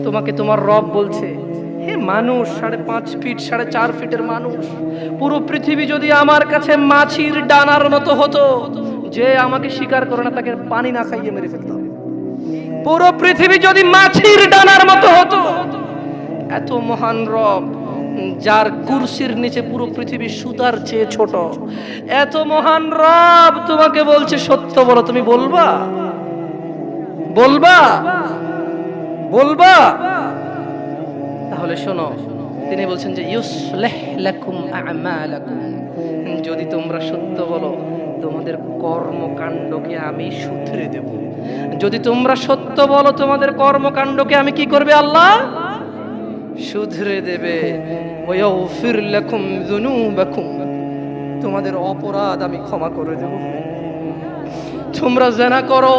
তোমাকে তোমার রব বলছে, হে মানুষ, 5.5 ফিট 4.5 ফিটের মানুষ, পুরো পৃথিবী যদি আমার কাছে মাছির ডানার মতো হতো, যে আমাকে স্বীকার করে না তাকে পানি না খাইয়ে মেরে ফেলতাম। পুরো পৃথিবী যদি মাছির ডানার মতো হতো, এত মহান রব যার কুরসির নিচে পুরো পৃথিবী সুতার চেয়ে ছোট, এত মহান রব তোমাকে বলছে সত্য বলো, তুমি বলবা? বলবা? বলবা? তাহলে শোনো, তিনি বলছেন যে ইউসলিহ লাকুম আ'মালাকুম, যদি তোমরা সত্য বলো তোমাদের কর্মকাণ্ডকে আমি শুধরে দেব। যদি তোমরা সত্য বলো তোমাদের কর্মকাণ্ডকে আমি কি করবে? আল্লাহ শুধরে দেবে। ওয়াগফির লাকুম যুনুবাকুম, তোমাদের অপরাধ আমি ক্ষমা করে দেব। তোমরা জিনা করো,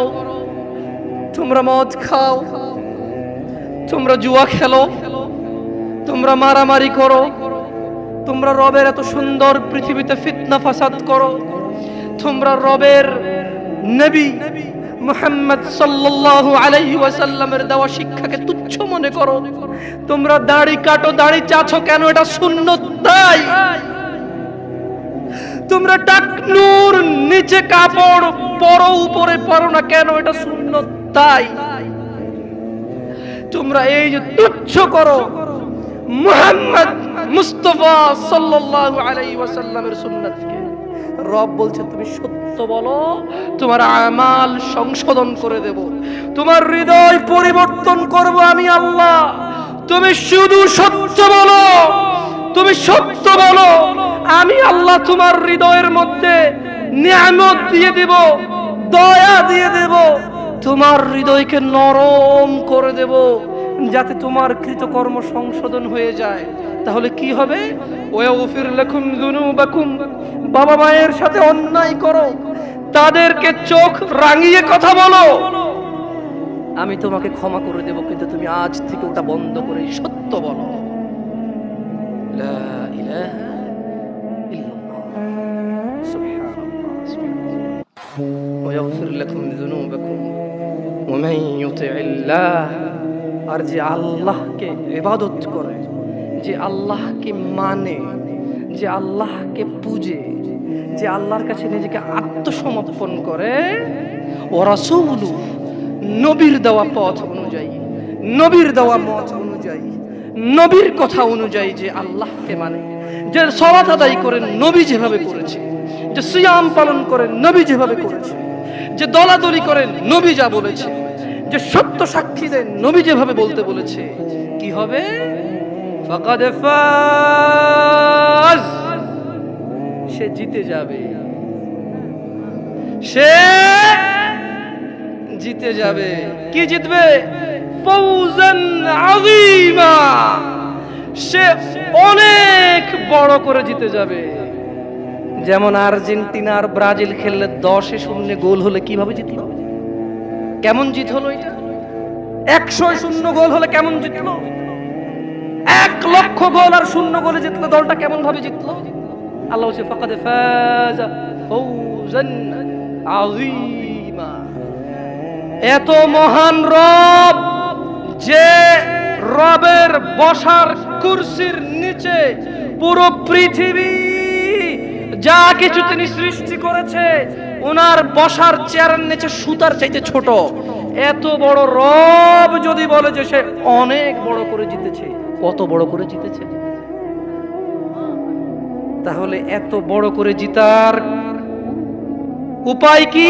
তোমরা মদ খাও, তোমরা জুয়া খেলো, তোমরা মারামারি করো, তোমরা রবের এত সুন্দর পৃথিবীতে ফিতনা ফাসাদ করো, তোমরা রবের নবী মুহাম্মদ সাল্লাল্লাহু আলাইহি ওয়াসাল্লামের দেওয়া শিক্ষাকে তুচ্ছ মনে করো, তোমরা দাড়ি কাটো, দাড়ি চাছো কেন? এটা সুন্নত তাই। তোমরা টাকনুর নিচে কাপড় পরো, উপরে পরো না কেন? এটা সুন্নত তাই। তোমরা এই যে তুচ্ছ করো মুহাম্মদ মুস্তাফা সাল্লাল্লাহু আলাইহি ওয়াসাল্লামের সুন্নাতকে, রব বলছে তুমি সত্য বলো, তোমার আমাল সংশোধন করে দেব, তোমার হৃদয় পরিবর্তন করব আমি আল্লাহ। তুমি শুধু সত্য বলো, তুমি সত্য বলো, আমি আল্লাহ তোমার হৃদয়ের মধ্যে নিয়ামত দিয়ে দেব, দয়া দিয়ে দেব, তোমার হৃদয়কে নরম করে দেব, যাতে তোমার কৃতকর্ম সংশোধন হয়ে যায়। তাহলে কি হবে? ওয়াগফির লাকুম যুনুবাকুম, বাবা মায়ের সাথে অন্যায় করো, তাদেরকে চোখ রাঙিয়ে কথা বলো, আমি তোমাকে ক্ষমা করে দেব, কিন্তু তুমি আজ থেকে ওটা বন্ধ করে সত্য বলো। লা ইলাহা ইল্লাল্লাহ, সুবহানাল্লাহ, সুবহানাল্লাহ। ওয়াগফির লাকুম যুনুবাকুম ওয়া মান ইউতি'িল্লাহ, আর যে আল্লাহকে ইবাদত করে, যে আল্লাহকে মানে, যে আল্লাহকে পূজে, যে আল্লাহর কাছে নিজেকে আত্মসমর্পণ করে, ও রাসূলু, নবীর দেওয়া পথ অনুযায়ী, নবীর দেওয়া মত অনুযায়ী, নবীর কথা অনুযায়ী যে আল্লাহকে মানে, যে সালাত আদায় করেন নবী যেভাবে করেছে, যে সিয়াম পালন করেন নবী যেভাবে করেছে, যে দলাদলি করেন নবী যা বলেছে, যে সত্য সাক্ষী দেন নবী যেভাবে বলতে বলেছে, কি হবে? ফাকাদ ফাজ, সে জিতে যাবে, সে জিতে যাবে। কি জিতবে? ফাউজান আযীমা, সে অনেক বড় করে জিতে যাবে। যেমন আর্জেন্টিনা আর ব্রাজিল খেললে 10-0 গোল হলে কিভাবে জিতলো? কেমন জিত হলো এটা? 100-0 গোল হলে কেমন জিতলো? 1,00,000 গোল আর 0 গোলে জিতলো, দলটা কেমন ভাবে জিতলো? আল্লাহ বলছে ফাকাদ ফাজা ফাউজান আযীমা। এত মহান রব, যে রবের বসার কুরসির নিচে পুরো পৃথিবী যা কিছু তিনি সৃষ্টি করেছে, ওনার বসার চেয়ারের নিচে সুতার চাইতে ছোট, এত বড় রব যদি বলে যে সে অনেক বড় করে জিতেছে, কত বড় করে জিতেছে? তাহলে এত বড় করে জিতার উপায় কি?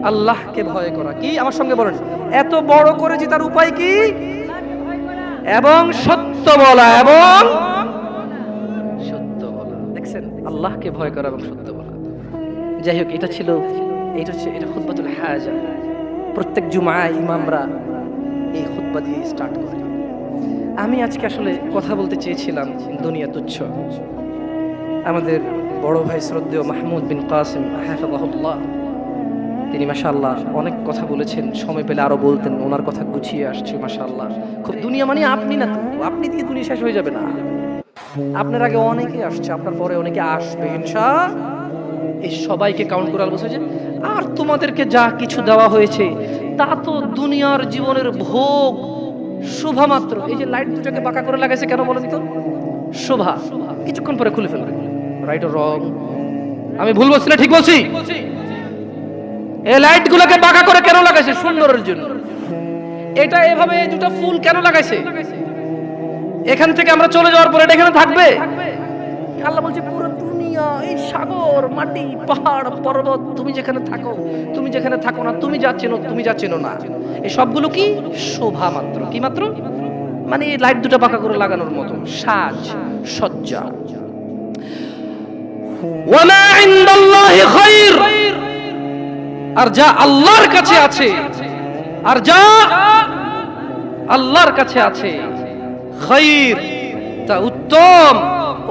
আল্লাহকে ভয় করা। কি? আমার সঙ্গে বলেন, এত বড় করে জিতার উপায় কি? এবং সত্য বলা, এবং সত্য বলা। দেখছেন, আল্লাহকে ভয় করা এবং সত্য বলা। যাই হোক, এটা ছিল, এটা খুতবাতুল হাজা। প্রত্যেক জুমায় ইমামরা এই খুতবা দিয়ে স্টার্ট করে। আমি আজকে আসলে কথা বলতে চেয়েছিলাম দুনিয়া তুচ্ছ। আমাদের বড় ভাই শ্রদ্ধেয় মাহমুদ বিন কাসিম হাফিজাহুল্লাহ, তিনি মাশাআল্লাহ অনেক কথা বলেছেন, সময় পেলে আরো বলতেন, ওনার কথা গুছিয়ে আসছে মাশাআল্লাহ। খুব দুনিয়া মানে আপনি না তো, আপনি দিয়ে দুনিয়া শেষ হয়ে যাবে না। আপনার আগে অনেকে আসছে, আপনার পরে অনেকে আসবে ইনশাআল্লাহ। এই সবাইকে কাউন্ট করে বলছে যে, আর তোমাদেরকে যা কিছু দেওয়া হয়েছে তা তো দুনিয়ার জীবনের ভোগ, শোভা মাত্র। এই যে লাইট দুটাকে বাঁকা করে লাগাইছে কেন বলেন তো? শোভা। কিছুক্ষণ পরে খুলে ফেলবে। রাইট ও রং? আমি ভুল বলছি না ঠিক বলছি? এই লাইট গুলোকে বাঁকা করে কেন লাগাইছে? সুন্দরের জন্য। এটা এভাবে দুটো ফুল কেন লাগাইছে? এখান থেকে আমরা চলে যাওয়ার পরে এটা এখানে থাকবে? আল্লাহ বলছে পুরো দুনিয়া, এই সাগর, মাটি, পাহাড়, পর্বত, তুমি যেখানে থাকো, তুমি যেখানে থাকো না, তুমি যা চেনো, তুমি যা চেনো না, এই সবগুলো কি শোভা মাত্র। কি মাত্র? মানে এই লাইট দুটো বাঁকা করে লাগানোর মতো সাজ সজ্জা। ওয়ামা ইনদাল্লাহি খায়র, আর যা আল্লাহর কাছে আছে, আর যা আল্লাহর কাছে আছে, খায়র, তা উত্তম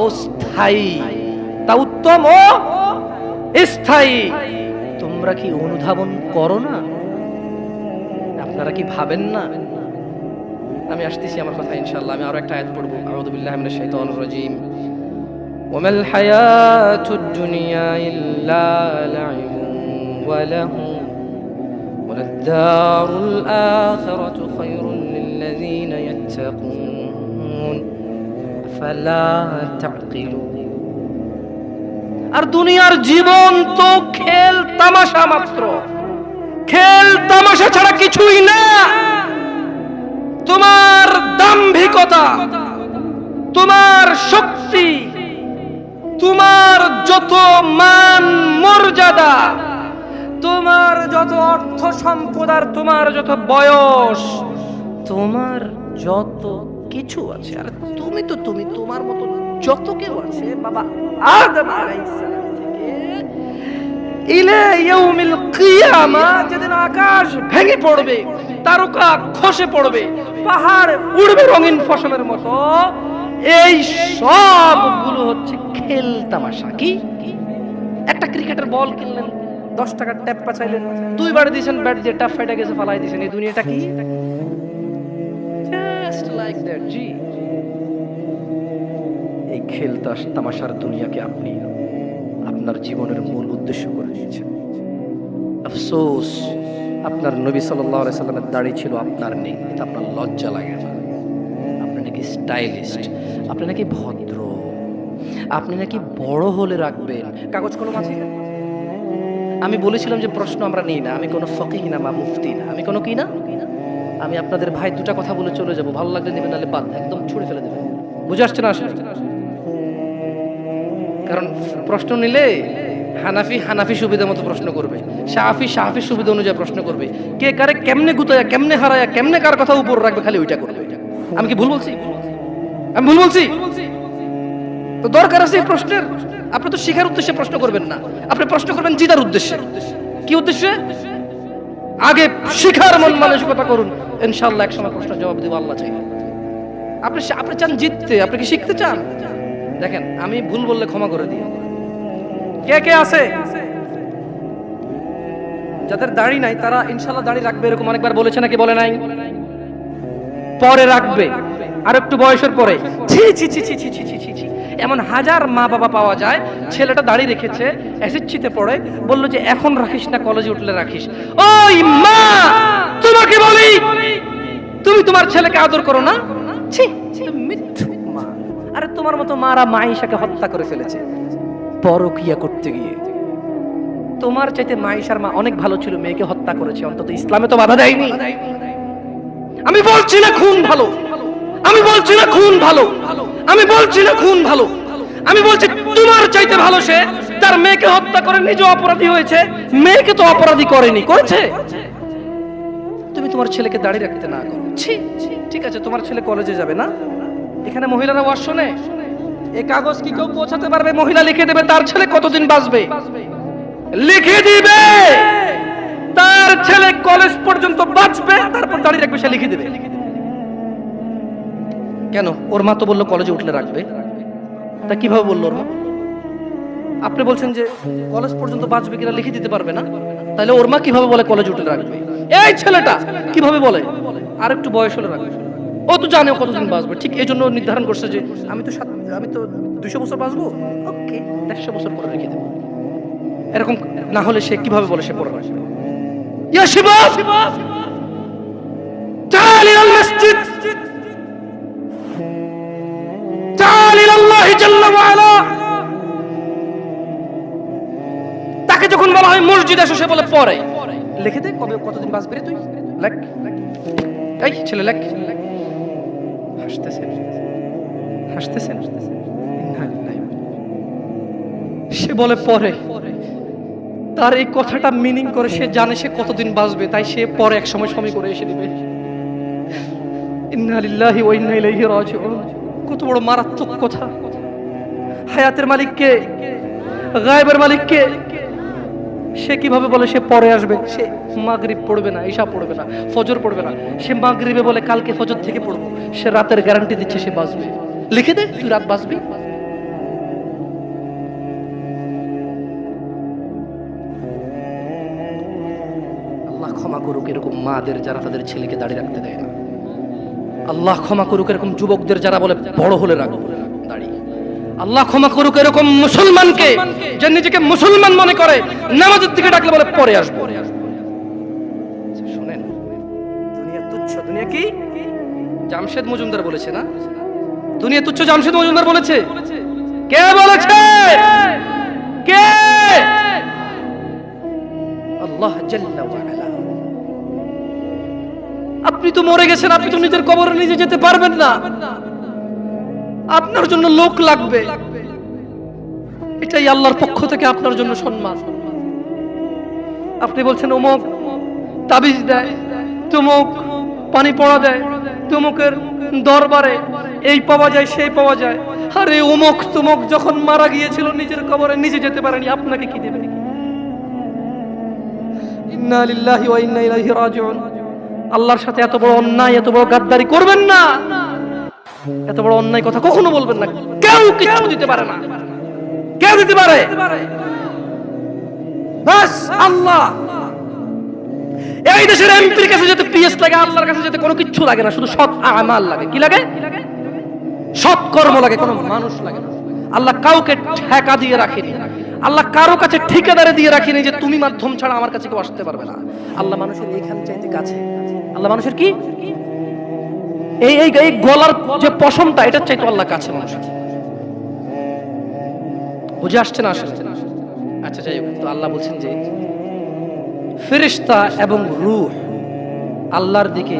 ও স্থায়ী, তা উত্তম ও স্থায়ী। তোমরা কি অনুধাবন করো না? আপনারা কি ভাবেন না? আমি আসতেছি আমার কথা ইনশাআল্লাহ। আমি আরো একটা আয়াত পড়ব। আউযু বিল্লাহি মিনাশ শাইতানির রাজীম। ওয়ামাল হায়াতুদ দুনিয়া ইল্লা লাইবুন ওয়া লাহু ওয়ালাদ দারুল আখিরাতু খায়রুল লিল্লাযীনা ইয়াত্তাকুন আফালা তা'কিলুন। আর দুনিয়ার জীবন তো খেল তামাশা মাত্র, খেল তামাশা ছাড়া কিছুই না। তোমার দাম্ভিকতা, তোমার শক্তি, তোমার যত মান মর্যাদা, তোমার যত অর্থ সম্পদ, আর তোমার যত বয়স, তোমার যত কিছু আছে, আর তুমি তো তুমি, তোমার মতো যত কেউ আছে বাবা আদম আলাইহিস সালাম থেকে ইলা ইয়াউমিল কিয়ামা, যেদিন আকাশ ভেঙে পড়বে, তারকা খসে পড়বে, পাহাড় উড়বে রঙিন ফসলের মতো, এই সবগুলো হচ্ছে খেল তামাশা। কি? একটা ক্রিকেটের বল কিনলেন, 10 টাকার ট্যাপ পাচাইলেন, 2 বার দিয়েছেন, ব্যাট দিয়ে ট্যাপ ফাইটা গেছে, ফালাই দিয়েছেন। এই দুনিয়াটা কি? Just like that. জি, এই খেল তামাশার দুনিয়াকে আপনি আপনার জীবনের মূল উদ্দেশ্য করে দিয়েছেন। আফসোস, আপনার নবী সাল্লাল্লাহু আলাইহি সাল্লামের দাড়ি ছিল, আপনার নেই। এটা আপনার লজ্জা লাগে না? আপনি নাকি স্টাইলিস্ট, আপনি নাকি ভদ্র, আপনি নাকি বড় হলে রাখবেন। কাগজ কলম আছে? আমি বলেছিলাম যে প্রশ্ন আমরা নিই না। আমি কোনো ফকিহ না বা মুফতি না, আমি কোনো কি না। আমি আপনাদের ভাই দুটা কথা বলে চলে যাব, ভালো লাগলে নেবেন, নাহলে বাদ, একদম ছুড়ে ফেলে দেবেন। বুঝে আসছে না আসলে? কারণ প্রশ্ন নিলে হানাফি সুবিধা মতো প্রশ্ন করবে, শাফি সুবিধা অনুযায়ী প্রশ্ন করবে, কে কারে কেমনে গুতায়া, কেমনে হারায়া, কেমনে কার কথা উপর রাখবে, খালি ওইটা করবে। আমি কি ভুল বলছি? আমি ভুল বলছি? তো দরকার আছে এই প্রশ্নের? আপনি তো শিখার উদ্দেশ্যে প্রশ্ন করবেন না, আপনি প্রশ্ন করবেন জিদার উদ্দেশ্যে। কি উদ্দেশ্যে? আগে শিখার মন মানসিকতা করুন, ইনশাআল্লাহ একসময় প্রশ্নের জবাব দিব আল্লাহ চাই। আপনি চান জিততে, আপনি কি শিখতে চান? দেখেন, আমি ভুল বললে ক্ষমা করে দিই। কে কে আছে যাদের দাড়ি নাই, তারা ইনশাআল্লাহ দাড়ি রাখবে, এরকম অনেকবার বলেছে নাকি বলে নাই? পরে রাখবে, আর একটু বয়সের পরে। ছি ছি ছি ছি ছি ছি ছি ছি, এমন হাজার মা বাবা পাওয়া যায়, ছেলেটা দাড়ি রেখেছে, এসএসসিতে পড়ে, বললো যে এখন রাখিস না, কলেজে উঠলে রাখিস। ওই মা, তোমাকে বলি, তুমি তোমার ছেলেকে আদর করো না? ছি, মিথ্যুক মা। আরে তোমার মতো মারা মাইশাকে হত্যা করে ফেলেছে পরকিয়া করতে গিয়ে। তোমার চাইতে মাইশার মা অনেক ভালো ছিল, মেয়েকে হত্যা করেছে, অন্তত ইসলামে তো বাধা দেয়নি। আমি বলছি না খুন ভালো, আমি বলছি না খুন ভালো, আমি বলছি না খুন ভালো, আমি বলছি তোমার চাইতে ভালো সে, তার মেয়েকে হত্যা করে নিজে অপরাধী হয়েছে, মেয়েকে তো অপরাধী করেনি, করেছে। তুমি তোমার ছেলেকে দাঁড়িয়ে রাখতে না করো। ঠিক আছে, তোমার ছেলে কলেজে যাবে না, এখানে মহিলারা ওয়াজ শোনে, এই কাগজ কি কেউ পৌঁছাতে পারবে? মহিলা লিখে দেবে তার ছেলে কতদিন বাঁচবে, লিখে দিবে তার ছেলে কলেজ পর্যন্ত বাঁচবে, তারপর দাঁড়িয়ে রাখবে, সে লিখে দেবে। কেন? ওর মা তো বললো কলেজে উঠলে রাখবে, তা কিভাবে বললো ওর মা? আপনি বলছেন যে কলেজ পর্যন্ত বাঁচবে কিনা লিখে দিতে পারবে না, তাহলে ওর মা কিভাবে বলে কলেজে উঠলে রাখবে? এই ছেলেটা কিভাবে বলে আর একটু বয়স হলে রাখবে? ও তো জানে কতদিন বাঁচবে, ঠিক এই জন্য নির্ধারণ করছে যে আমি তো 200 বছর বাঁচবো, ওকে 150 বছর পরে রেখে দেবো। এরকম না হলে সে কিভাবে বলে সে পড়ে রাখবে? ইয়া শিবাব, তাআল ইলাল মসজিদ, ওয়া আলা। তাকে যখন বলা হয় মসজিদে এসো, সে বলে পরে। লিখে দে কবে কতদিন বাঁচবি রে তুই, লেখ। এই ছেলে লেখ। হাসতেছেন হাসতেছেন। সে বলে পরে। তার এই কথাটা মিনিং করে সে জানে সে কতদিন বাঁচবে, তাই সে পরে এক সময় সময় করে এসে দিবে। ইন্না লিল্লাহি ওয়া ইন্না ইলাইহি রাজিউন। কত বড় মারাত্মক কথা। হায়াতের মালিক কে? গায়েবের মালিক কে? সে কিভাবে বলে সে পরে আসবে? সে মাগরিব পড়বে না, ইশা পড়বে না, ফজর পড়বে না। সে মাগরিবে বলে কালকে ফজর থেকে পড়বো। সে রাতের গ্যারান্টি দিচ্ছে সে বাঁচবে। লিখে দে তুই রাত বাঁচবি। আল্লাহ ক্ষমা করুক এরকম মাদের যারা তাদের ছেলেকে দাঁড়িয়ে রাখতে দেয় না। আল্লাহ ক্ষমা করুক এরকম যুবকদের যারা বলে বড় হলে রাখবো দাঁড়িয়ে। আল্লাহ ক্ষমা করুক এরকম মুসলমানকে যে নিজেকে মুসলমান মনে করে নামাজের দিকে ডাকলে বলে পরে আসবো। শুনেন, দুনিয়া তুচ্ছ। দুনিয়া কি? জামশেদ মজুমদার বলেছে না, দুনিয়া তুচ্ছ। জামশেদ মজুমদার বলেছে? কে বলেছে? কে? আল্লাহ জাল্লা ওয়া আলা। আপনি তো মরে গেছেন, আপনি তো নিজের কবরে নিজে যেতে পারবেন না। আপনার জন্য লোক লাগবে। এটাই আল্লাহর পক্ষ থেকে আপনার জন্য সম্মান। আপনি বলছেন অমুক তাবিজ দেয়, তমুক পানি পড়া দেয়, তমুকের দরবারে এই পাওয়া যায় সেই পাওয়া যায়। আরে অমুক তমুক যখন মারা গিয়েছিল নিজের কবরে নিজে যেতে পারেনি, আপনাকে কি দেবে? ইন্না লিল্লাহি ওয়া ইন্না ইলাইহি রাজিউন। আল্লাহর সাথে এত বড় অন্যায়, এত বড় গাদ্দারি করবেন না। এত বড় অন্যায় কথা কখনো বলবেন না। কেউ কিছু দিতে পারে না। কে দিতে পারে? বাস আল্লাহ। এই দেশের এমপির কাছে যেতে পিএস লাগে, আল্লাহর কাছে যেতে কোনো কিছু লাগে না, শুধু সৎ আমাল লাগে। কি লাগে? সৎ কর্ম লাগে, কোনো মানুষ লাগে না। আল্লাহ কাউকে ঠেকা দিয়ে রাখেনি। আল্লাহ কারো কাছে ঠিকাদারে দিয়ে রাখেনি যে তুমি মাধ্যম ছাড়া আমার কাছে কেউ আসতে পারবে না। আল্লাহ মানুষের এইখান চাইতে কাছে। আল্লাহ মানুষের কি এই এই এই গলার যে পশমটা, এটার চাইতে আল্লাহ কাছে মানুষের। বুঝে আসছে না? আসলে আচ্ছা যাই হোক। তো আল্লাহ বলছেন যে ফেরেশতা এবং রূহ আল্লাহর দিকে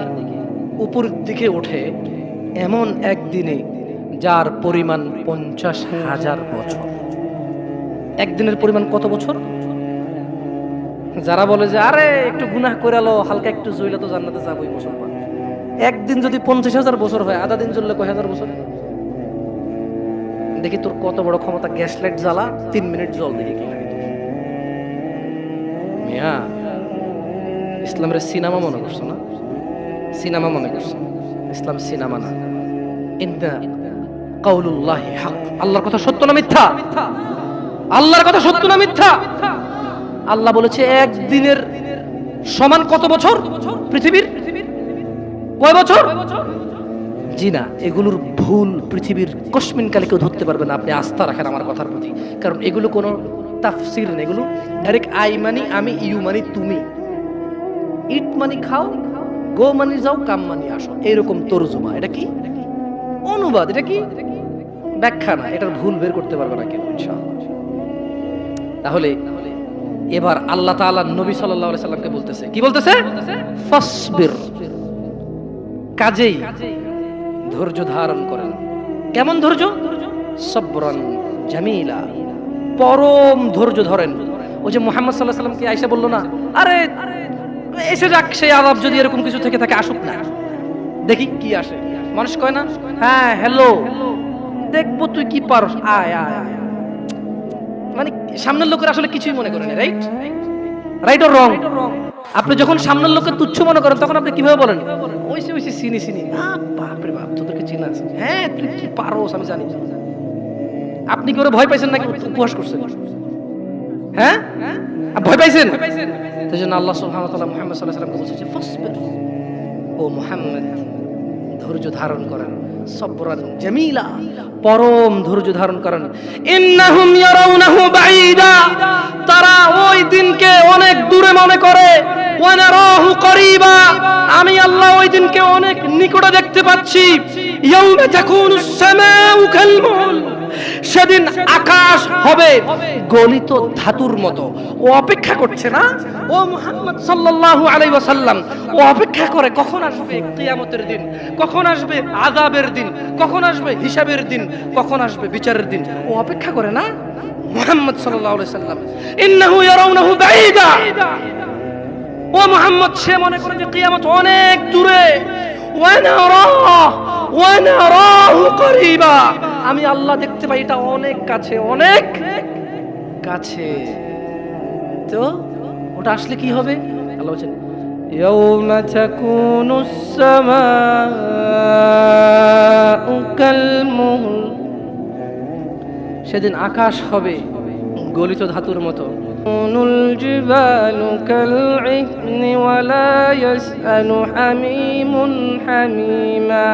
উপরের দিকে ওঠে এমন একদিনে যার পরিমাণ 50,000 বছর। একদিনের পরিমাণ কত বছর? যারা বলে যে আরে একটু গুনাহ করে লো, হালকা একটু জইলে তো জান্নাতে যাবোই বছর পর। একদিন যদি 50,000 বছর হয়, আধা দিন চললে কয় হাজার বছর? দেখি তোর কত বড় ক্ষমতা। গ্যাস লাইট জ্বালা, 3 মিনিট জল, দেখি কি লাগে। মিয়া ইসলামের সিনেমা মনে করছো না? সিনেমা মনে করছো? ইসলাম সিনেমা না। ইন্না কাউলুল্লাহি হক। আল্লাহর কথা সত্য না মিথ্যা? আল্লাহর কথা সত্য না মিথ্যা? আল্লাহ বলেছে একদিনের সমান কত বছর পৃথিবীর? কয় বছর? জি না, এগুলোর ভুল পৃথিবীর কসমিন কালে কেউ ধরতে পারবে না। আপনি আস্থা রাখেন আমার কথার প্রতি, কারণ এগুলো কোনো তাফসির নেই। এগুলো ডাইরেক্ট আই মানি আমি, ইউ মানি তুমি, ইট মানি খাও, গো মানি যাও, কাম মানি আসো, এইরকম তরজমা। এটা কি অনুবাদ? এটা কি ব্যাখ্যা না। এটার ভুল বের করতে পারবে না কেউ ইনশাআল্লাহ। তাহলে এবার আল্লাহ তাআলা নবী সাল্লাল্লাহু আলাইহি সাল্লামকে বলতেছে, কি বলতেছে? ফাসবির, কাজেই ধৈর্য ধারণ করেন। কেমন ধৈর্য? সবরান জামিলা, পরম ধৈর্য ধরেন। ওই যে মুহাম্মদ সাল্লাল্লাহু আলাইহি সাল্লামকে আয়েশা বলল না, আরে এসে যাক সেই আযাব, যদি এরকম কিছু থেকে থাকে আসুক না, দেখি কি আসে। মানুষ কয় না, হ্যাঁ হ্যালো দেখবো তুই কি পারস, আয় আয় আয়। মানে সামনের লোকের আসলে কিছুই মনে করেন, রাইট? Right or wrong? আপনি যখন সামনের লোককে তুচ্ছ মনে করেন তখন আপনি কিভাবে বলেন? ওইসে ওইসে চিনি চিনি, বাপ রে বাপ তোদেরকে চিনা আছে, হ্যাঁ তুই কি পারোস আমি জানি। আপনি কি ওরা ভয় পাইছেন নাকি উপহাস করছেন? হ্যাঁ ভয় পাইছেন? সেই জন্য আল্লাহ সুবহানাহু ওয়া তাআলা মুহাম্মদ সাল্লাল্লাহু আলাইহি ওয়াসাল্লামকে বলছে ফাসবির, ও মুহাম্মদ ধৈর্য ধারণ করেন, সবরান জামিলা, পরম ধৈর্য ধারণ করেন। ইন্নাহুম ইয়ারাউনাহু বাঈদা, তারা ওই দিনকে অনেক দূরে মনে করে, ওয়া নারাহু করিবা, আমি আল্লাহ ওই দিনকে অনেক নিকটে দেখতে পাচ্ছি। ইয়াউমা তাকুনুস সামাউ কালমুল, সেদিন আকাশ হবে গলিত ধাতুর মতো। ও অপেক্ষা করছে না, ও মুহাম্মদ সাল্লাল্লাহু আলাইহি ওয়াসাল্লাম, ও অপেক্ষা করে কখন আসবে কিয়ামতের দিন, কখন আসবে আযাবের দিন, কখন আসবে হিসাবের দিন, কখন আসবে বিচারের দিন। ও অপেক্ষা করে না মুহাম্মদ সাল্লাল্লাহু আলাইহি ওয়াসাল্লাম। ইন্নাহু ইয়ারাউনাহু বাঈদা, ও মুহাম্মদ সে মনে করে যে কিয়ামত অনেক দূরে। ওয়া নারাহু করিবা, আমি আল্লাহ দেখতে পাই এটা অনেক কাছে, অনেক কাছে। তো ওটা আসলে কি হবে? আল্লাহ বলেন ইয়াউমা তাকুনুস সামাউ কালমুহল, সেদিন আকাশ হবে গলিত ধাতুর মতো। নুল জিবালু কালইহনি ওয়ালা ইয়াসআলু হামিমুন হামিমা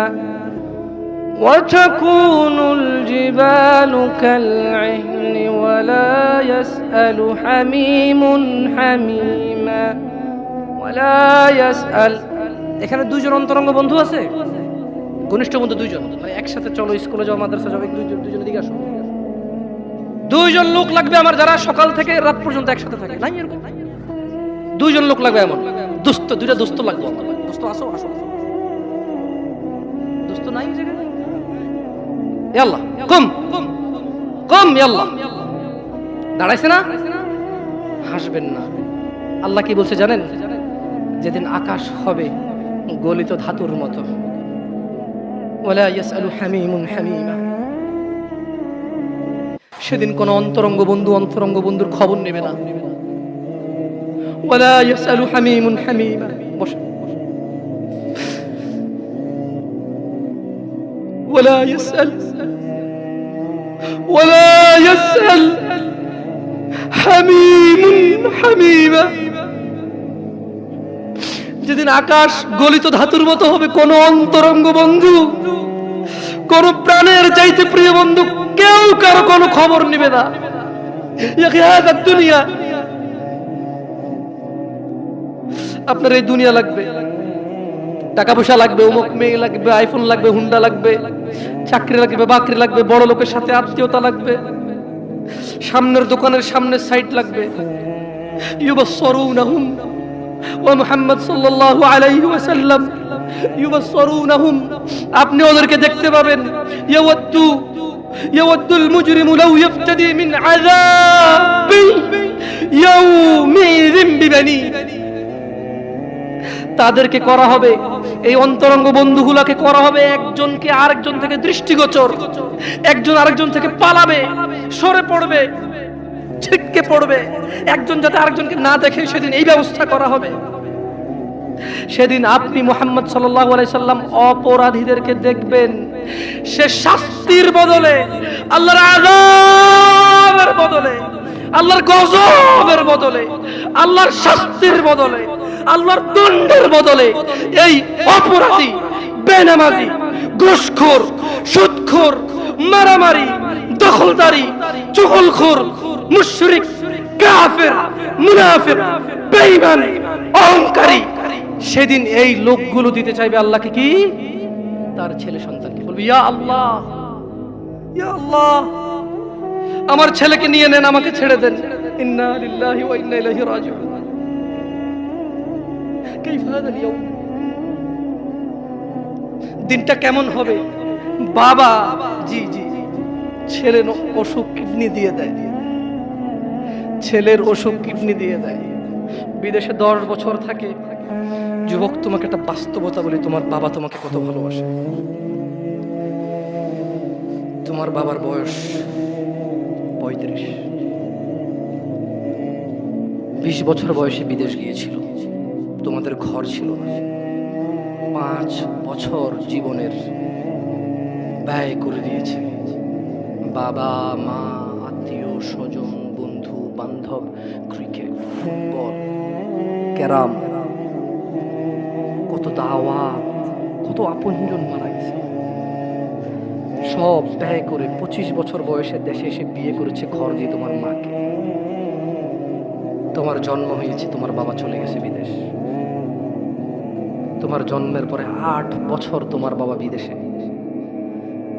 ওয়া তাকুনুল জিবালু কালইহনি ওয়ালা ইয়াসআলু হামিমুন হামিমা ওয়ালা ইয়াসআল। এখানে দুইজন অন্তরঙ্গ বন্ধু আছে, ঘনিষ্ঠ বন্ধু দুইজন, মানে একসাথে চলো স্কুলে যাও, মাদ্রাসা যাও, দুইজনের দিকে আসো। দুইজন লোক লাগবে আমার, যারা সকাল থেকে রাত পর্যন্ত একসাথে থাকে। নাই এরকম দুইজন লোক লাগবে এমন দোস্ত, দুইটা দোস্ত লাগবে। দোস্ত আসো, আসো, দোস্ত নাই এই জায়গায়। ইয়াল্লাহ কম কম, ইয়াল্লাহ দাঁড়াইছে না, হাসবেন না। আল্লাহ কি বলছে জানেন? যেদিন আকাশ হবে গলিত ধাতুর মতো, ওয়ালা ইয়াসআলু হামিমুন হামিমা, সেদিন কোন অন্তরঙ্গ বন্ধু অন্তরঙ্গ বন্ধুর খবর নেবে না। ওয়ালা ইয়াসআলু হামিমুন হামিমা, বসে। ওয়ালা ইয়াসআল হামিমুন হামিমা, যেদিন আকাশ গলিত ধাতুর মতো হবে, কোন অন্তরঙ্গ বন্ধু, কোন প্রাণের চাইতে প্রিয় বন্ধু কেউ কারো কোনো খবর নেবে না। দুনিয়া, আপনার এই দুনিয়া লাগবে, টাকা পয়সা লাগবে, অমুক মেয়ে লাগবে, আইফোন লাগবে, হুন্ডা লাগবে, চাকরি লাগবে, বাকরি লাগবে, বড় লোকের সাথে আত্মীয়তা লাগবে, সামনের দোকানের সামনের সাইট লাগবে। ইউবাসসিরুনাহুম ওয়া মুহাম্মদ সাল্লাল্লাহু আলাইহি ওয়াসাল্লাম ইউবাসসিরুনাহুম, আপনি ওদেরকে দেখতে পাবেন। ইয়াওয়াদ্দুল মুজরিমু লাউ ইফতাদি মিন আযাবি ইয়াউমিযিন বিবানি, তাদেরকে করা হবে, এই অন্তরঙ্গ বন্ধুগুলোকে করা হবে একজনকে আরেকজন থেকে দৃষ্টিগোচর, একজন আরেকজন থেকে পালাবে, সরে পড়বে, ছিটকে পড়বে, একজন যাতে আরেকজনকে না দেখে সেদিন এই ব্যবস্থা করা হবে। সেদিন আপনি মুহাম্মদ সাল্লাল্লাহু আলাইহি সাল্লাম অপরাধীদেরকে দেখবেন, সে শাস্তির বদলে, আল্লাহর আযাবের বদলে, আল্লাহর গজবের বদলে, আল্লাহর শাস্তির বদলে, আল্লাহর দণ্ডের বদলে এই অপরাধী, বেনামাজি, ঘুষখোর, সুদখোর, মারামারি, দখলদারি, চুগলখোর, মুশরিক, কাফের, মুনাফিক, বেঈমান, অহংকারী, সেদিন এই লোকগুলো দিতে চাইবে আল্লাহকে কি? তার ছেলে সন্তানকে। বলবে ইয়া আল্লাহ, ইয়া আল্লাহ, আমার ছেলেকে নিয়ে নেন, আমাকে ছেড়ে দেন। ইন্না লিল্লাহি ওয়া ইন্না ইলাইহি রাজিউন। কাইফা হাদাল ইয়াউম, দিনটা কেমন হবে? বাবা জি জি ছেলের অসুখ কিডনি দিয়ে দেয়, ছেলের অসুখ কিডনি দিয়ে দেয়, বিদেশে 10 বছর থাকে। যুবক, তোমাকে একটা বাস্তবতা বলি, তোমার বাবা তোমাকে কত ভালোবাসে। তোমার বাবার বয়স 35, 20 বছর বয়সে বিদেশ গিয়েছিল, তোমাদের ঘর ছিল না। 5 বছর জীবনের ব্যয় করে দিয়েছে। বাবা মা, আত্মীয় স্বজন, বন্ধু বান্ধব, ক্রিকেট, ফুটবল, ক্যারাম, কত দাওয়াত, কত আপনজন মারা গেছে, সব ব্যয় করে 25 বছর বয়সে দেশে এসে বিয়ে করেছে, ঘর দিয়ে তোমার মাকে। তোমার জন্ম হয়েছে, তোমার বাবা চলে গেছে বিদেশ। তোমার জন্মের পরে 8 বছর তোমার বাবা বিদেশে।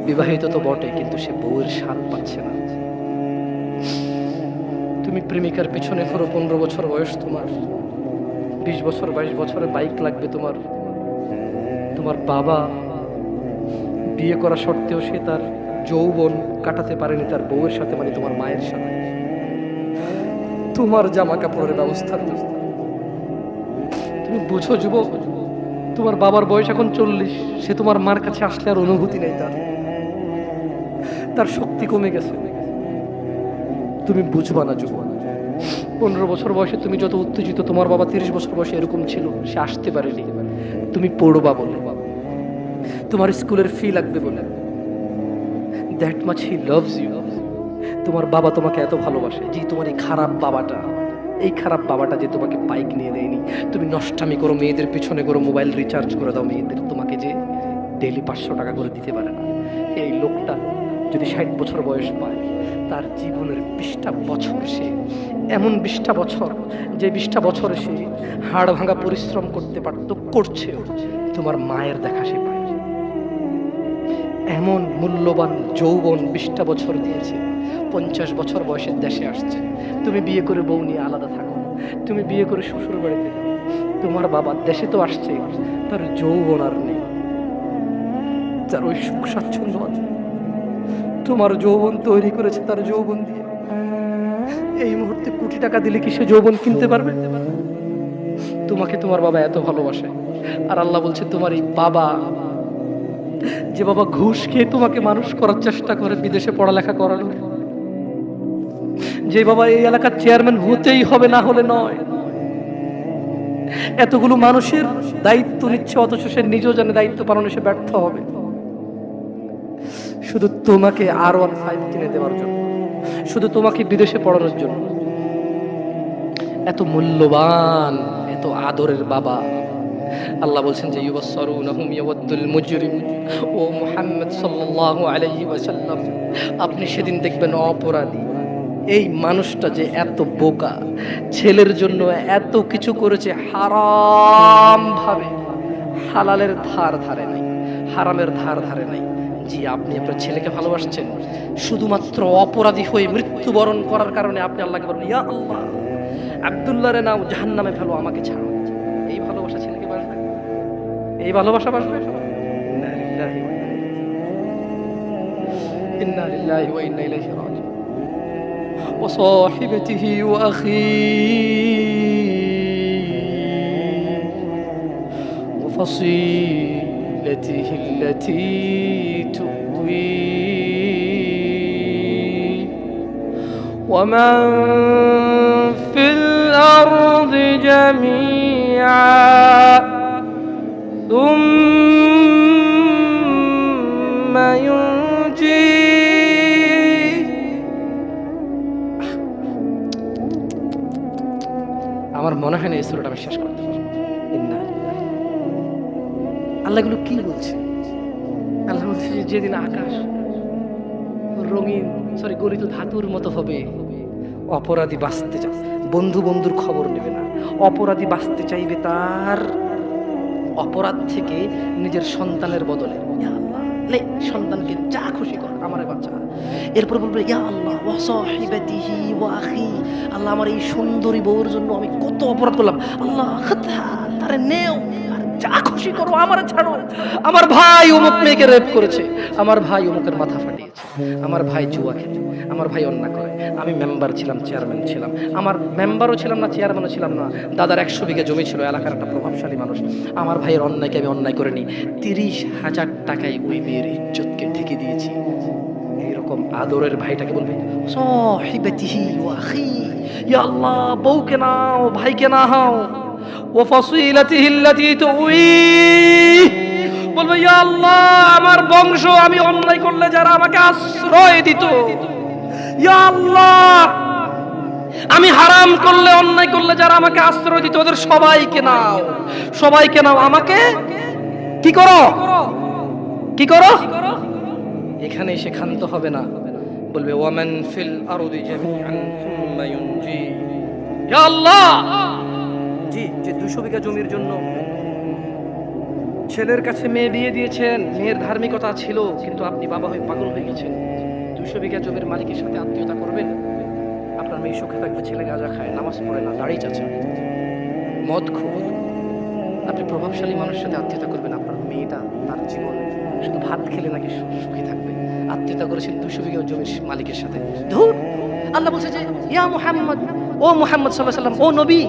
বিবাহিত তো বটে, কিন্তু সে বউয়ের স্বাদ পাচ্ছে না। তুমি প্রেমিকার পিছনে ঘুরো, 15 বছর বয়স তোমার, 20 বছর 22 বছরে বাইক লাগবে তোমার। তোমার বাবা বিয়ে করা সত্ত্বেও সে তার যৌবন কাটাতে পারেনি তার বউয়ের সাথে, মানে তোমার মায়ের সাথে। তোমার জামা কাপড়ের ব্যবস্থার জন্য তুমি বুঝো যুবক, তোমার বাবার বয়স এখন 40, সে তোমার মার কাছে আসলে আর অনুভূতি নেই, তার শক্তি কমে গেছে। তুমি বুঝবা না যুবক। 15 বছর বয়সে তুমি যত উত্তেজিত, তোমার বাবা 30 বছর বয়সে এরকম ছিল, সে আসতে পারেনি। তুমি পড়বা বলে, তোমার স্কুলের ফি লাগবে বলে, that much he loves you. তোমার বাবা তোমাকে এত ভালোবাসে যে তোমার এই খারাপ বাবাটা যে তোমাকে বাইক নিয়ে দেয়নি, তুমি নষ্টামি করো, মেয়েদের পিছনে করো, মোবাইল রিচার্জ করে দাও মেয়েদের, তোমাকে যে ডেইলি 500 টাকা করে দিতে পারে না। এই লোকটা যদি 60 বছর বয়স পায়, তার জীবনের 20টা বছর সে এমন 20টা বছর, যে 20টা বছরে সে হাড় ভাঙা পরিশ্রম করতে পারত, করছে, তোমার মায়ের দেখা সে পায়। এমন মূল্যবান যৌবন 20টা বছর দিয়েছে, 50 বছর বয়সের দেশে আসছে। তুমি বিয়ে করে বউ নিয়ে আলাদা থাকো, তুমি বিয়ে করে শ্বশুর বাড়িতে যাও। তোমার বাবা দেশে তো আসছে, তার যৌবন আর নেই, তার ওই সুখ স্বাচ্ছন্দ্য আছে। তোমার যৌবন তৈরি করেছে তার যৌবন দিয়ে। এই মুহূর্তে কোটি টাকা দিলে কি সে যৌবন কিনতে পারবে? তোমাকে তোমার বাবা এত ভালোবাসে, আর আল্লাহ বলছে তোমার এই বাবা, যে বাবা ঘুষ খেয়ে তোমাকে মানুষ করার চেষ্টা করে বিদেশে পড়ালেখা করানো, যে বাবা এই এলাকার চেয়ারম্যান হতেই হবে, না হলে নয়, এতগুলো মানুষের দায়িত্ব নিচ্ছে, অথচ সে নিজেও জানে দায়িত্ব পালনে সে ব্যর্থ হবে, শুধু তোমাকে R15 কিনে দেওয়ার জন্য, শুধু তোমাকে বিদেশে পড়ানোর জন্য। এত মূল্যবান, এত আদরের বাবা। আল্লাহ বলছেন যে ইউবাসসারুনহুম ইয়াওয়াদ্দুল মুজরিম, ও মুহাম্মদ সাল্লাল্লাহু আলাইহি ওয়াসাল্লাম, আপনি সেদিন দেখবেন অপরাধী এই মানুষটা যে এত বোকা, ছেলের জন্য এত কিছু করেছে হারাম ভাবে, হালালের ধার ধারে নাই, হারামের ধার ধারে নাই। জি, আপনি আপনার ছেলেকে ভালোবাসছেন, শুধুমাত্র অপরাধী হয়ে মৃত্যুবরণ করার কারণে আপনি আল্লাহকে বলেন, ইয়া আল্লাহ, আব্দুল্লাহরে নাও জাহান্নামে ফেলো, আমাকে ছাড়ো। এই ভালোবাসা ছেলেকে বাসবে? এই ভালোবাসা বাসবে? ইন্না লিল্লাহি ওয়া ইন্না ইলাইহি রাজিউন। ওয়া সাহিবাতিহি ওয়া আখিহি ওয়া ফাসিলাতিহি আল্লাতী তু'ওয়ি ওয়া মান ফিল আরদি জামিআ থুম্মা ইউনজি। আমার মনে হয় না এই সূরাটা আমি শেষ করতে পারবো। আল্লাহ এগুলো কি বলছে? আল্লাহ বলছে যেদিন আকাশ রঙিন গলিত ধাতুর মতো হবে, অপরাধী বাঁচতে চায়, বন্ধু বন্ধুর খবর নেবে না, অপরাধী বাঁচতে চাইবে তার অপরাধ থেকে নিজের সন্তানের বদলে, ইয়া আল্লাহ লে সন্তানকে যা খুশি কর, আমারে বাঁচা। এরপর বলবে ইয়া আল্লাহ ওয়া সাহিবাতিহি ওয়া আখি, আল্লাহ আমার এই সুন্দরী বউর জন্য আমি কত অপরাধ করলাম, আল্লাহ তারে নেও, যা খুশি করো, আমারে ছাড়ো। আমার ভাই অমুক মেয়েকে রেপ করেছে, আমার ভাই অমুকের মাথা ফাটিয়েছে, আমার ভাই জুয়া খেলে, আমার ভাই অন্যায় করে, আমি মেম্বার ছিলাম, চেয়ারম্যান ছিলাম, আমার মেম্বারও ছিলাম না, চেয়ারম্যানও ছিলাম না, দাদার 100 বিঘা জমি ছিল, এলাকার একটা প্রভাবশালী মানুষ, আমার ভাইয়ের অন্যায়কে আমি অন্যায় করিনি, 30,000 টাকায় ওই মেয়ের ইজ্জতকে ঢেকে দিয়েছি। এইরকম আদরের ভাইটাকে বলবে সাহিবাতিহি ওয়া আখি, ইয়া আল্লাহ বউকে নাও, ভাইকে না হাও, ওয়া ফাসিলাতিহি আল্লাতী তু'ওয়ি, বলবে ইয়া আল্লাহ আমার বংশ, আমি অন্যায় করলে যারা আমাকে আশ্রয় দিত, ইয়া আল্লাহ আমি হারাম করলে, অন্যায় করলে যারা আমাকে আশ্রয় দিত, ওদের সবাইকে নাও, সবাইকে নাও, আমাকে কি করো, কি করো। এখানে সে ক্ষান্ত হবে না, বলবে ওয়ামান ফিল আরদি জামিআন সুম্মা ইউনজি, ইয়া আল্লাহ জি, যে 200 বিঘা জমির জন্য ছেলের কাছে মেয়ে বিয়ে দিয়েছেন, মেয়ের ধার্মিকতা ছিল, কিন্তু আপনি বাবা হয়ে পাগল হয়ে গেছেন। 200 বিঘা জমির মালিকের সাথে আত্মীয়তা করবেন? আপনার মেয়ে সুখে থাকবে, ছেলে গাঁজা খায়, নামাজ পড়ে না, দাড়ি চাচা, মদখোর। আপনি প্রভাবশালী মানুষের সাথে আত্মীয়তা করবেন, আপনার মেয়েটা তার জীবনে শুধু ভাত খেলে নাকি সুখী থাকবে। আত্মীয়তা করেছেন 200 বিঘা জমির মালিকের সাথে। ধুর, আল্লাহ বলছে যে ইয়া মুহাম্মদ, ও মুহাম্মদ সাল্লাল্লাহু আলাইহি ওয়াসাল্লাম, ও নবী,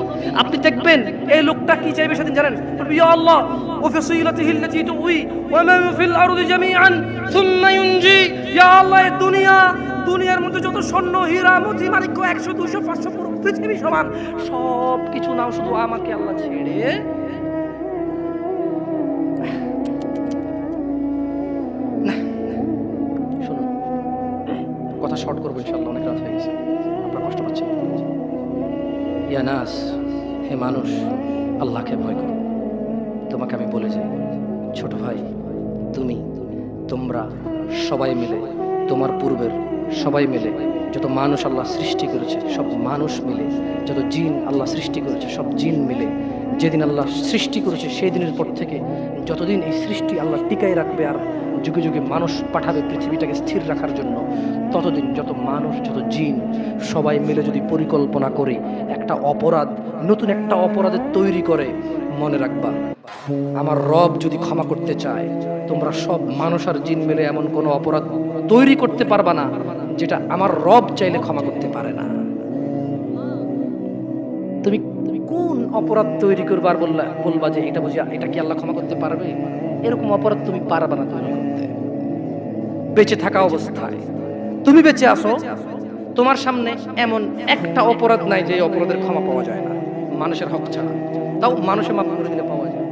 আপনি দেখবেন এই লোকটা কি চাইবে সেদিন জানেন? ইয়া আল্লাহ ওয়া ফাসিলাতিহি আল্লাতী তুই ওয়া মান ফিল আরদি জামিআন সুম্মা ইউনজি। ইয়া আল্লাহ, এই দুনিয়ার মধ্যে যত স্বর্ণ, হীরা, মতি, মাণিক্য 100 200 500 পুরো পৃথিবী সমান, সব কিছু নাও, শুধু আমাকে আল্লাহ ছেড়ে। শুনুন, কথা শর্ট করবো ইনশাআল্লাহ, অনেক রাত হয়ে গেছে, আপনারা কষ্ট পাচ্ছেন। ইয়া নাস, হে মানুষ, আল্লাহকে ভয় করো। তোমাকে আমি বলে যাই, ছোট ভাই, তোমরা সবাই মিলে, তোমার পূর্বের সবাই মিলে, যত মানুষ আল্লাহ সৃষ্টি করেছে সব মানুষ মিলে, যত জিন আল্লাহ সৃষ্টি করেছে সব জিন মিলে, যেদিন আল্লাহ সৃষ্টি করেছে সেই দিনের পর থেকে যতদিন এই সৃষ্টি আল্লাহ টিকায় রাখবে আর যুগে যুগে মানুষ পাঠাবে পৃথিবীটাকে স্থির রাখার জন্য, ততদিন যত মানুষ, যত জিন সবাই মিলে যদি পরিকল্পনা করে একটা অপরাধ, নতুন একটা অপরাধের তৈরি করে, মনে রাখবা আমার রব যদি ক্ষমা করতে চায়, তোমরা সব মানুষ আর জিন মিলে এমন কোনো অপরাধ তৈরি করতে পারবা না যেটা আমার রব চাইলে ক্ষমা করতে পারে না। তুমি কোন অপরাধ তৈরি করবার বলবা যে এটা বুঝি এটা কি আল্লাহ ক্ষমা করতে পারবে? এরকম অপরাধ তুমি পারবা না তৈরি করতে। বেঁচে থাকা অবস্থায় তুমি বেঁচে আসো, তোমার সামনে এমন একটা অপরাধ নাই যে অপরাধের ক্ষমা পাওয়া যায় না মানুষের হক ছাড়া। তাও মানুষে মাফ করে দিলে পাওয়া যায়।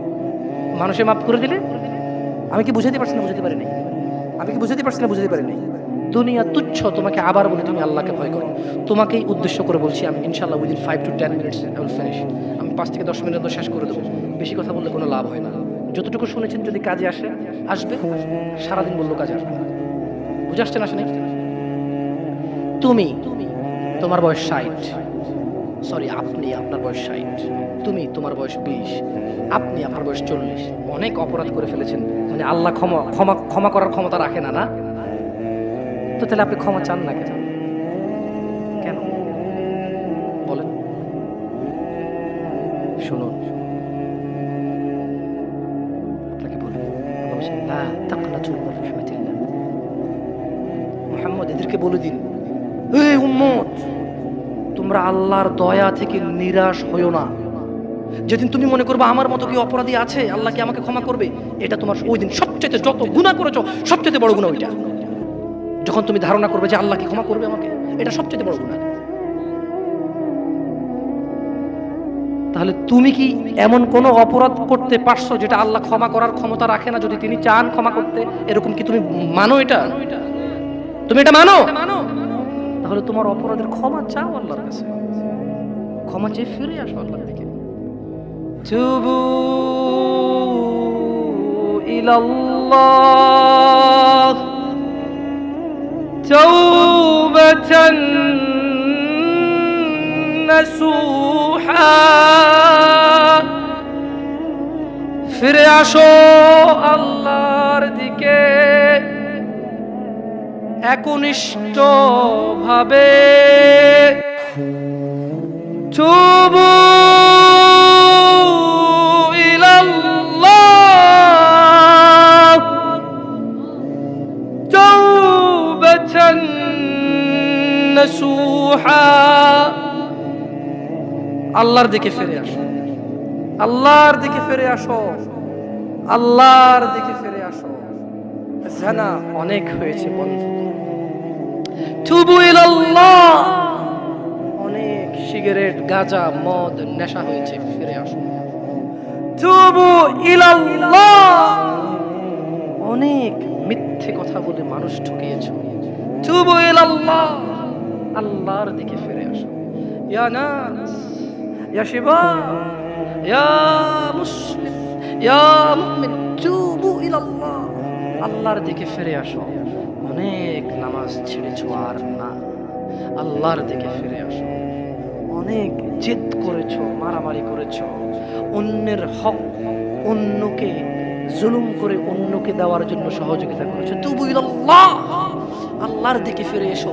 মানুষে মাফ করে দিলে, আমি কি বুঝাতে পারছি না? বুঝাতে পারি নাই। আমি কি বুঝাতে পারছি না? বুঝাতে পারি নাই। দুনিয়া তুচ্ছ। তোমাকে আবার বলি, তুমি আল্লাহকে ভয় করো। তোমাকেই উদ্দেশ্য করে বলছি আমি, ইনশাআল্লাহ within 5 to 10 minutes I will finish। আমি 5 থেকে 10 মিনিট শেষ করে দেবো। বেশি কথা বললে কোনো লাভ হয় না। যতটুকু শুনেছেন যদি কাজে আসবে, সারাদিন বললো কাজে আসবে না। বুঝে আসছে না? আসে নাই? তোমার বয়স 60, সরি আপনার বয়স 60, তোমার বয়স 20, আপনার বয়স 40। অনেক অপরাধ করে ফেলেছেন, মানে আল্লাহ ক্ষমা করার ক্ষমতা রাখে না, না? তো তাহলে আপনি ক্ষমা চান না কেন বলেন? শুনুন, আপনাকে বলি, মুহাম্মদ এদেরকে বলে দিন, এই উম্মত, তোমরা আল্লাহর দয়া থেকে নিরাশ হইও না। যেদিন তুমি মনে করবে আমার মতো কি অপরাধী আছে, আল্লাহ কি আমাকে ক্ষমা করবে, এটা তোমার ওই দিন সবচেয়ে, যত গুনাহ করেছো সবচেয়ে বড় গুনাহ ওইটা। যখন তুমি ধারণা করবে যে আল্লাহ কি ক্ষমা করবে আমাকে, এটা সবচেয়ে বড় গুনাহ। তাহলে তুমি কি এমন কোন অপরাধ করতে পারছো যেটা আল্লাহ ক্ষমা করার ক্ষমতা রাখে না যদি তিনি চান ক্ষমা করতে? এরকম কি তুমি মানো? তুমি এটা মানো? তাহলে তোমার অপরাধের ক্ষমা চাও আল্লাহর কাছে, ক্ষমা চেয়ে ফিরে আসো আল্লাহর দিকে। তুবু ইলাল্লাহ তাওবাতান নাসুহা, ফিরে আসো আল্লাহর দিকে একনিষ্ঠ ভাবে। তুবু ইলাল্লাহ তাওবাতান নাসুহা, আল্লাহর দিকে ফিরে আসো, আল্লাহর দিকে ফিরে আসো, আল্লাহর দিকে ফিরে আসো। জানা অনেক হয়েছে বন্ধু, তুবু ইলাল্লাহ, অনেক সিগারেট, গাঁজা, মদ, নেশা হয়েছে, ফিরে আসো। তুবু ইলাল্লাহ, অনেক মিথ্যে কথা বলে মানুষ ঠকিয়েছো, তুবু ইলাল্লাহ, আল্লাহর দিকে ফিরে আসো। ইয়া নাস, ইয়া শিবাব, ইয়া মুসলিম, ইয়া মুমিন, তুবু ইলাল্লাহ, আল্লাহর দিকে ফিরে আসো। অনেক নামাজ ছেড়েছো আর না, আল্লাহর দিকে ফিরে আসো। অনেক জেদ করেছো, মারামারি করেছো, অন্যের হক অন্যকে জুলুম করে অন্যকে দেওয়ার জন্য সহযোগিতা করেছো। তুবু ইলাল্লাহ, আল্লাহর দিকে ফিরে এসো।